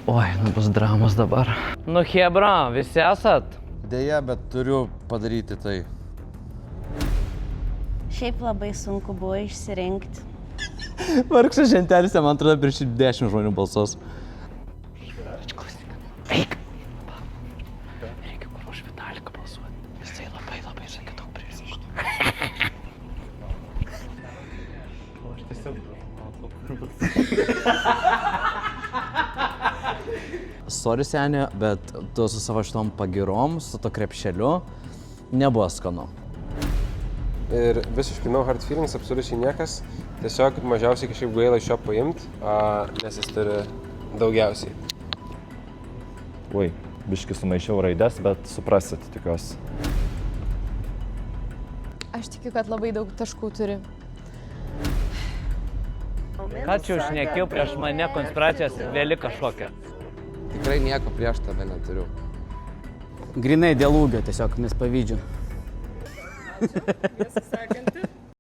Oi, nu bus dramos dabar. Nu hebra, visi esat? Deja, bet turiu padaryti tai. Šiaip labai sunku buvo išsirinkti. Vargšas žentelis, man atrodo, prieš 10 žmonių balsos. Eik! Reikia kur už Vitaliką balsuoti. Jisai labai sakė daug prieš. O aš tiesiog... Sorry, senė, bet tu su savo šitom pagirom, su to krepšeliu, nebuvo skanu. Ir visiškai no hard feelings, absoliučiai niekas. Tiesiog mažiausiai kažkaip gaila iš jo paimti, nes jis turi daugiausiai. Ui, biškai sumaišiau raidės, bet suprasit, tikiuosi. Aš tikiu, kad labai daug taškų turi. Ką čia užnekiau prieš mane konspiracijos vėli kažkokia? Tikrai nieko prieš tave neturiu. Grinai dėl ūgio tiesiog, nes pavydžiu. Tiesą sakant.